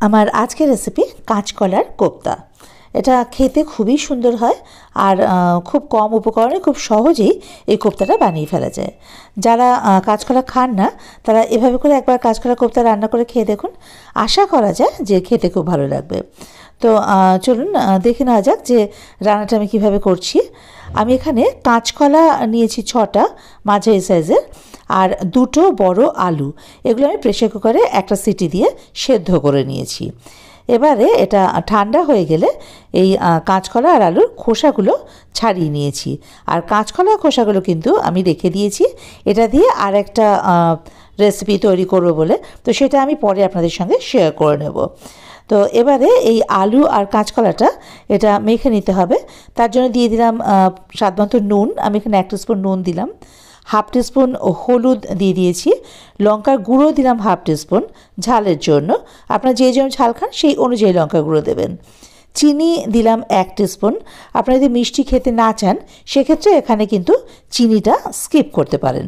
আমার আজকের রেসিপি কাঁচকলার কোপ্তা। এটা খেতে খুবই সুন্দর হয় আর খুব কম উপকরণে খুব সহজেই এই কোপ্তাটা বানিয়ে ফেলা যায়। যারা কাঁচকলা খান না তারা এভাবে করে একবার কাঁচকলা কোপ্তা রান্না করে খেয়ে দেখুন, আশা করা যায় যে খেতে খুব ভালো লাগবে। তো চলুন দেখে নেওয়া যাক যে রান্নাটা আমি কীভাবে করছি। আমি এখানে কাঁচকলা নিয়েছি 6টা মাঝারি সাইজের, আর 2টো বড় আলু। এগুলো আমি প্রেসার কুকারে একটা সিটি দিয়ে সেদ্ধ করে নিয়েছি। এবারে এটা ঠান্ডা হয়ে গেলে এই কাঁচকলা আর আলুর খোসাগুলো ছাড়িয়ে নিয়েছি। আর কাঁচকলা খোসাগুলো কিন্তু আমি রেখে দিয়েছি এটা দিয়ে আর একটা রেসিপি তৈরি করব বলে, তো সেটা আমি পরে আপনাদের সঙ্গে শেয়ার করে নেব। তো এবারে এই আলু আর কাঁচকলাটা এটা মেখে নিতে হবে। তার জন্য দিয়ে দিলাম স্বাদমতো নুন। আমি এখানে 1 টিস্পুন নুন দিলাম, 1/2 টিস্পুন হলুদ দিয়ে দিয়েছি, লঙ্কার গুঁড়ো দিলাম 1/2 টিস্পুন ঝালের জন্য। আপনারা যে যেমন ঝাল খান সেই অনুযায়ী লঙ্কার গুঁড়ো দেবেন। চিনি দিলাম 1 টিস্পুন। আপনারা যদি মিষ্টি খেতে না চান সেক্ষেত্রে এখানে কিন্তু চিনিটা স্কিপ করতে পারেন।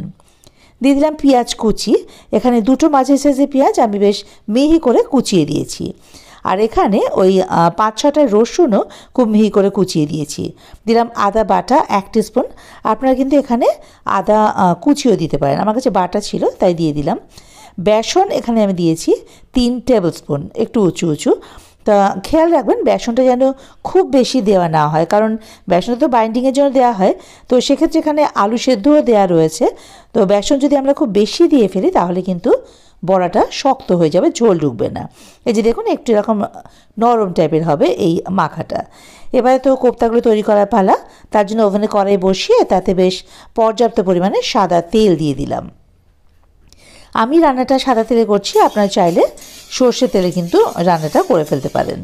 দিয়ে দিলাম পেঁয়াজ কুচি। এখানে 2টো মাঝারি সাইজের পেঁয়াজ আমি বেশ মিহি করে কুচিয়ে দিয়েছি। আর এখানে ওই 5-6টা রসুনও খুব মিহি করে কুচিয়ে দিয়েছি। দিলাম আদা বাটা 1 টিস্পুন। আপনারা কিন্তু এখানে আদা কুচিও দিতে পারেন, আমার কাছে বাটা ছিল তাই দিয়ে দিলাম। বেসন এখানে আমি দিয়েছি 3 টেবিল স্পুন, একটু উঁচু উঁচু। তা খেয়াল রাখবেন বেসনটা যেন খুব বেশি দেওয়া না হয়, কারণ বেসনটা তো বাইন্ডিংয়ের জন্য দেওয়া হয়। তো সেক্ষেত্রে এখানে আলু সেদ্ধও দেওয়া রয়েছে। তো বেসন যদি আমরা খুব বেশি দিয়ে ফেলি তাহলে কিন্তু বড়াটা শক্ত হয়ে যাবে, ঝোল ঢুকবে না। এই যে দেখুন একটু এরকম নরম টাইপের হবে এই মাখাটা। এবারে তো কোপ্তাগুলো তৈরি করার পালা। তার জন্য ওভেনে কড়াই বসিয়ে তাতে বেশ পর্যাপ্ত পরিমাণে সাদা তেল দিয়ে দিলাম। আমি রান্নাটা সাদা তেলে করছি, আপনারা চাইলে সর্ষের তেলে কিন্তু রান্নাটা করে ফেলতে পারেন।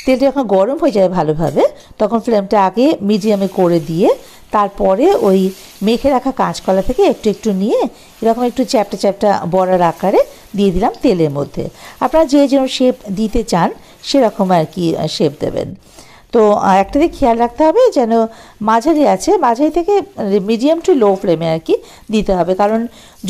তেলটা যখন গরম হয়ে যায় ভালোভাবে তখন ফ্লেমটা আগে মিডিয়ামে করে দিয়ে তারপরে ওই মেখে রাখা কাঁচকলা থেকে একটু একটু নিয়ে এরকম একটু চ্যাপটা চ্যাপটা বড়ার আকারে দিয়ে দিলাম তেলের মধ্যে। আপনারা যে যেরকম শেপ দিতে চান সেরকম আর কি শেপ দেবেন। তো একটা দিকে খেয়াল রাখতে হবে যেন মাঝারি আছে, মাঝারি থেকে মিডিয়াম টু লো ফ্লেমে আর কি দিতে হবে, কারণ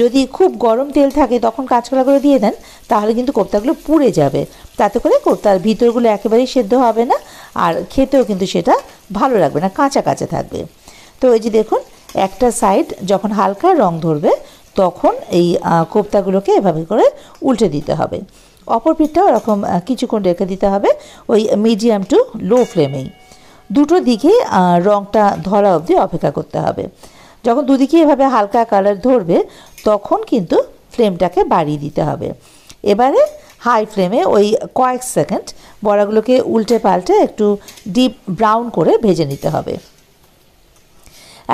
যদি খুব গরম তেল থাকে তখন কাঁচকলাগুলো দিয়ে দেন তাহলে কিন্তু কোপ্তাগুলো পুড়ে যাবে। তাতে করে কোপ্তার ভিতরগুলো একেবারেই সেদ্ধ হবে না, আর খেতেও কিন্তু সেটা ভালো লাগবে না, কাঁচা কাঁচা থাকবে। তো এই যে দেখুন একটা সাইড যখন হালকা রং ধরবে তখন এই কোপ্তাগুলোকে এভাবে করে উল্টে দিতে হবে। অপর পিঠটাও এরকম কিছুক্ষণ রেখে দিতে হবে ওই মিডিয়াম টু লো ফ্লেমেই। দুটো দিকেই রঙটা ধরা অবধি অপেক্ষা করতে হবে। যখন দুদিকে এভাবে হালকা কালার ধরবে তখন কিন্তু ফ্লেমটাকে বাড়িয়ে দিতে হবে। এবারে হাই ফ্লেমে ওই কয়েক সেকেন্ড বড়াগুলোকে উল্টে পাল্টে একটু ডিপ ব্রাউন করে ভেজে নিতে হবে।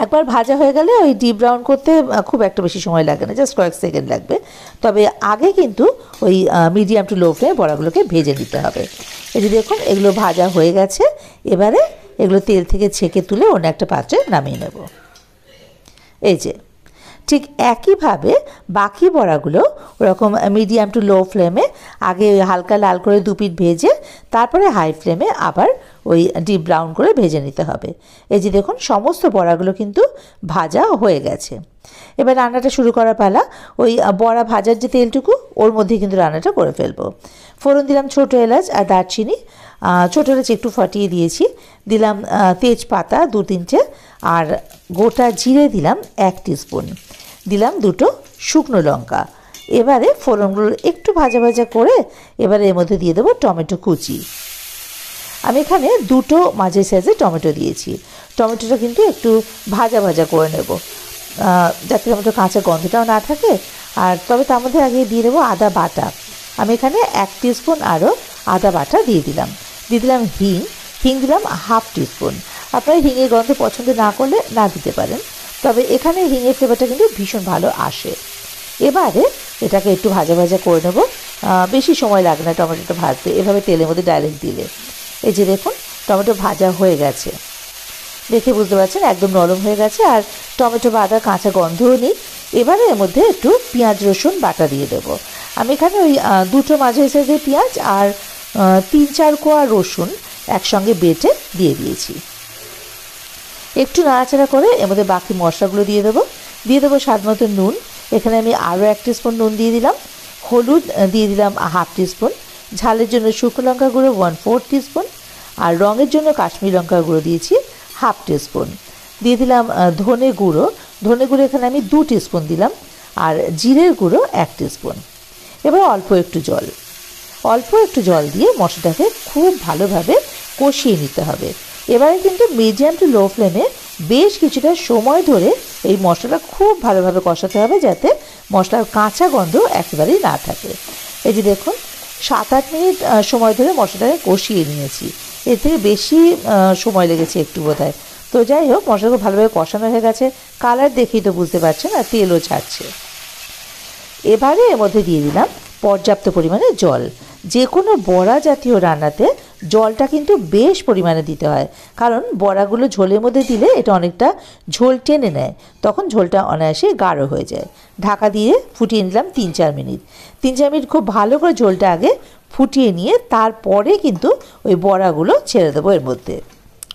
একবার ভাজা হয়ে গেলে ওই ডিপ ব্রাউন করতে খুব একটা বেশি সময় লাগে না, জাস্ট কয়েক সেকেন্ড লাগবে। তবে আগে কিন্তু ওই মিডিয়াম টু লো ফ্লেমে বড়াগুলোকে ভেজে নিতে হবে। এই যে দেখুন এগুলো ভাজা হয়ে গেছে। এবারে এগুলো তেল থেকে ছেঁকে তুলে অন্য একটা পাত্রে নামিয়ে নেব। এই যে ঠিক একইভাবে বাকি বড়াগুলো ওরকম মিডিয়াম টু লো ফ্লেমে আগে হালকা লাল করে দুপিঠ ভেজে তারপরে হাই ফ্লেমে আবার ওই ডিপ ব্রাউন করে ভেজে নিতে হবে। এই যে দেখুন সমস্ত বড়াগুলো কিন্তু ভাজা হয়ে গেছে। এবার রান্নাটা শুরু করার পালা। ওই বড়া ভাজার যে তেলটুকু ওর মধ্যেই কিন্তু রান্নাটা করে ফেলবো। ফোড়ন দিলাম ছোটো এলাচ আর দারচিনি, ছোটো এলাচ একটু ফাটিয়ে দিয়েছি, দিলাম তেজপাতা 2-3টে, আর গোটা জিরে দিলাম 1 টিস্পুন, দিলাম 2টো শুকনো লঙ্কা। এবারে ফোড়নগুলো একটু ভাজা ভাজা করে এবারে এর মধ্যে দিয়ে দেবো টমেটো কুচি। আমি এখানে 2টো মাঝারি সাইজের টমেটো দিয়েছি। টমেটোটা কিন্তু একটু ভাজা ভাজা করে নেব যাতে টমেটো কাঁচা গন্ধটাও না থাকে। আর তবে তার মধ্যে আগে দিয়ে দেবো আদা বাটা। আমি এখানে 1 টিস্পুন আরও আদা বাটা দিয়ে দিলাম হিং দিলাম 1/2 টিস্পুন। আপনারা হিঙের গন্ধ পছন্দ না করলে না দিতে পারেন, তবে এখানে হিঙের ফ্লেভারটা কিন্তু ভীষণ ভালো আসে। এবারে এটাকে একটু ভাজা ভাজা করে নেব, বেশি সময় লাগে না টমেটোটা ভাজতে এভাবে তেলের মধ্যে ডাইরেক্ট দিলে। এই যে দেখুন টমেটো ভাজা হয়ে গেছে, দেখে বুঝতে পারছেন একদম নরম হয়ে গেছে আর টমেটো বা আদার কাঁচা গন্ধও নেই। এবারে এর মধ্যে একটু পেঁয়াজ রসুন বাটা দিয়ে দেবো। আমি এখানে ওই 2টো মাঝারি সাইজের পেঁয়াজ আর 3-4 কোয়া রসুন একসঙ্গে বেটে দিয়ে দিয়েছি। একটু নাড়াচাড়া করে এর মধ্যে বাকি মশলাগুলো দিয়ে দেবো স্বাদ মতো নুন। এখানে আমি আরও 1 টিস্পুন নুন দিয়ে দিলাম, হলুদ দিয়ে দিলাম 1/2 টিস্পুন, ঝালের জন্য শুকনো লঙ্কা গুঁড়ো 1/4 টিস্পুন, আর রঙের জন্য কাশ্মীরি লঙ্কার গুঁড়ো দিয়েছি 1/2 টিস্পুন। দিয়ে দিলাম ধনে গুঁড়ো এখানে আমি 2 টিস্পুন দিলাম, আর জিরের গুঁড়ো 1 টিস্পুন। এবার অল্প একটু জল দিয়ে মশলাটাকে খুব ভালোভাবে কষিয়ে নিতে হবে। এবারে কিন্তু মিডিয়াম টু লো ফ্লেমে বেশ কিছুটা সময় ধরে এই মশলাটা খুব ভালোভাবে কষাতে হবে, যাতে মশলার কাঁচা গন্ধ একেবারেই না থাকে। এই যে দেখুন 7-8 মিনিট সময় ধরে মশলাটাকে কষিয়ে নিয়েছি। এর থেকে বেশি সময় লেগেছে একটু বোধহয়। তো যাই হোক, মশলাটা ভালোভাবে কষানো হয়ে গেছে, কালার দেখেই তো বুঝতে পারছেন, আর তেলও ছাড়ছে। এবারে এর মধ্যে দিয়ে দিলাম পর্যাপ্ত পরিমাণে জল। যে কোনো বড়া জাতীয় রান্নাতে জলটা কিন্তু বেশ পরিমাণে দিতে হয়, কারণ বড়াগুলো ঝোলের মধ্যে দিলে এটা অনেকটা ঝোল টেনে নেয়, তখন ঝোলটা অনায়াসে গাঢ় হয়ে যায়। ঢাকা দিয়ে ফুটিয়ে নিলাম 3-4 মিনিট। 3-4 মিনিট খুব ভালো করে ঝোলটা আগে ফুটিয়ে নিয়ে তারপরে কিন্তু ওই বড়াগুলো ছেড়ে দেবো এর মধ্যে,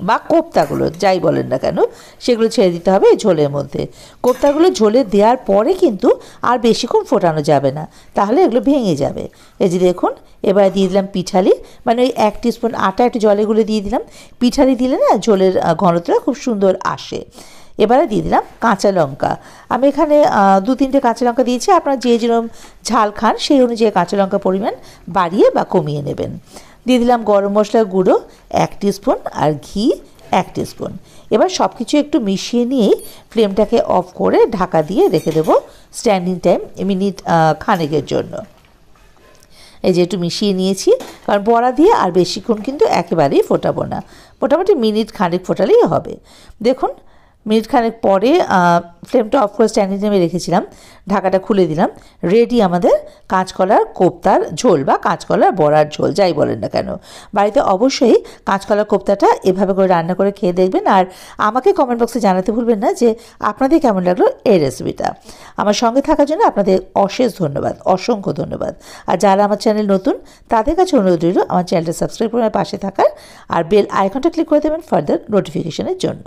বা কোপ্তাগুলো যাই বলেন না কেন, সেগুলো ছেড়ে দিতে হবে এই ঝোলের মধ্যে। কোপ্তাগুলো ঝোলে দেওয়ার পরে কিন্তু আর বেশিক্ষণ ফোটানো যাবে না, তাহলে এগুলো ভেঙে যাবে। এই যে দেখুন, এবার দিয়ে দিলাম পিঠালি, মানে ওই 1 টিস্পুন আটা একটু জলে গুলে দিয়ে দিলাম। পিঠালি দিলে না ঝোলের ঘনত্বটা খুব সুন্দর আসে। এবারে দিয়ে দিলাম কাঁচা লঙ্কা। আমি এখানে 2-3টে কাঁচা লঙ্কা দিয়েছি, আপনারা যে যেরকম ঝাল খান সেই অনুযায়ী কাঁচা লঙ্কা পরিমাণ বাড়িয়ে বা কমিয়ে নেবেন। দিয়ে দিলাম গরম মশলার গুঁড়ো 1 টিস্পুন, আর ঘি 1 টিস্পুন। এবার সব কিছু একটু মিশিয়ে নিয়েই ফ্লেমটাকে অফ করে ঢাকা দিয়ে রেখে দেবো স্ট্যান্ডিং টাইম মিনিট খানেকের জন্য। এই যে একটু মিশিয়ে নিয়েছি, কারণ বড়া দিয়ে আর বেশিক্ষণ কিন্তু একেবারেই ফোটাবো না, মোটামুটি মিনিট খানেক ফোটালেই হবে। দেখুন মিনিট খানেক পরে ফ্লেমটা অফ করে স্ট্যান্ডিং টাইমে রেখেছিলাম, ঢাকাটা খুলে দিলাম। রেডি আমাদের কাঁচকলার কোপ্তার ঝোল বা কাঁচকলার বড়ার ঝোল যাই বলেন না কেন। বাড়িতে অবশ্যই কাঁচকলার কোপ্তাটা এভাবে করে রান্না করে খেয়ে দেখবেন, আর আমাকে কমেন্ট বক্সে জানাতে ভুলবেন না যে আপনাদের কেমন লাগলো এই রেসিপিটা। আমার সঙ্গে থাকার জন্য আপনাদের অশেষ ধন্যবাদ, অসংখ্য ধন্যবাদ। আর যারা আমার চ্যানেল নতুন তাদের কাছে অনুরোধ রইল আমার চ্যানেলটা সাবস্ক্রাইব করে পাশে থাকার, আর বেল আইকনটা ক্লিক করে দেবেন ফার্দার নোটিফিকেশনের জন্য।